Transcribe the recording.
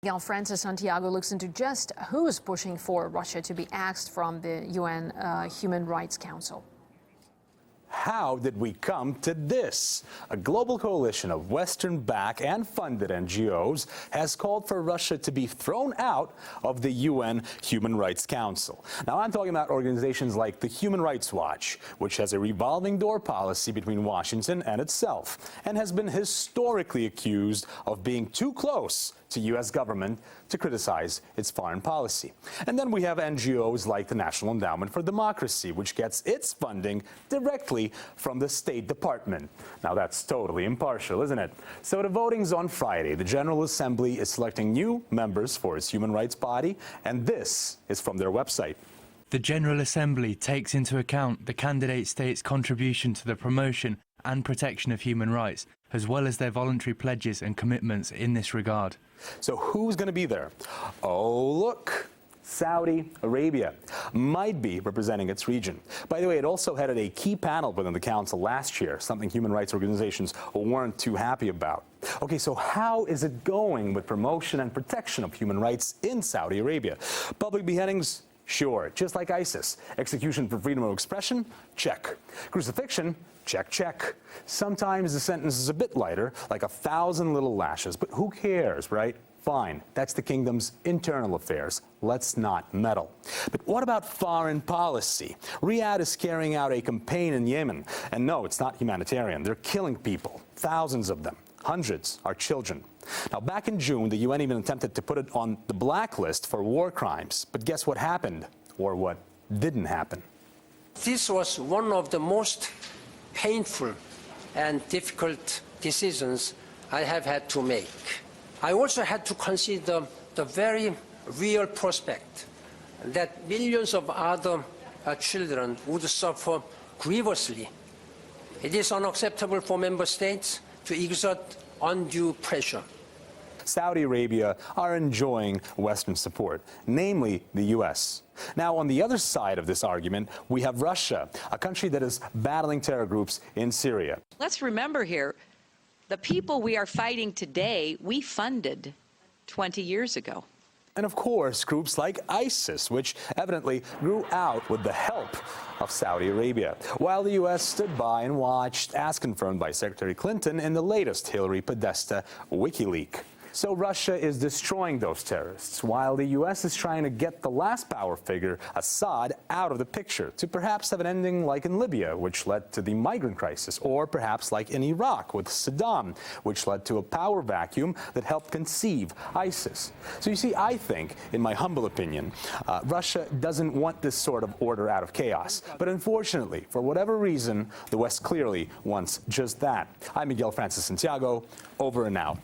Miguel Francis Santiago looks into just who's pushing for Russia to be axed from the UN Human Rights Council. How did we come to this? A global coalition of Western-backed and funded NGOs has called for Russia to be thrown out of the UN Human Rights Council. Now, I'm talking about organizations like the Human Rights Watch, which has a revolving door policy between Washington and itself, and has been historically accused of being too close to U.S. government to criticize its foreign policy. And then we have NGOs like the National Endowment for Democracy, which gets its funding directly from the State Department. Now that's totally impartial, isn't it? So the voting's on Friday. The General Assembly is selecting new members for its human rights body, and this is from their website. The General Assembly takes into account the candidate states' contribution to the promotion and protection of human rights, as well as their voluntary pledges and commitments in this regard. So who's going to be there? Oh, look. Saudi Arabia might be representing its region. By the way, it also headed a key panel within the council last year, something human rights organizations weren't too happy about. Okay, so how is it going with promotion and protection of human rights in Saudi Arabia? Public beheadings? Sure, just like ISIS. Execution for freedom of expression? Check. Crucifixion? Check, check. Sometimes the sentence is a bit lighter, like 1,000 little lashes, but who cares, right? Fine, that's the kingdom's internal affairs. Let's not meddle. But what about foreign policy? Riyadh is carrying out a campaign in Yemen, and no, it's not humanitarian. They're killing people, thousands of them. Hundreds are children. Now, back in June, the UN even attempted to put it on the blacklist for war crimes. But guess what happened, or what didn't happen? This was one of the most painful and difficult decisions I have had to make. I also had to consider the very real prospect that millions of other children would suffer grievously. It is unacceptable for member states to exert undue pressure. Saudi Arabia are enjoying Western support, namely the U.S. Now, on the other side of this argument, we have Russia, a country that is battling terror groups in Syria. Let's remember here, the people we are fighting today, we funded 20 years ago. And of course, groups like ISIS, which evidently grew out with the help of Saudi Arabia, while the U.S. stood by and watched, as confirmed by Secretary Clinton in the latest Hillary Podesta WikiLeaks. So Russia is destroying those terrorists, while the U.S. is trying to get the last power figure, Assad, out of the picture, to perhaps have an ending like in Libya, which led to the migrant crisis, or perhaps like in Iraq with Saddam, which led to a power vacuum that helped conceive ISIS. So you see, I think, in my humble opinion, Russia doesn't want this sort of order out of chaos. But unfortunately, for whatever reason, the West clearly wants just that. I'm Miguel Francis Santiago, over and out.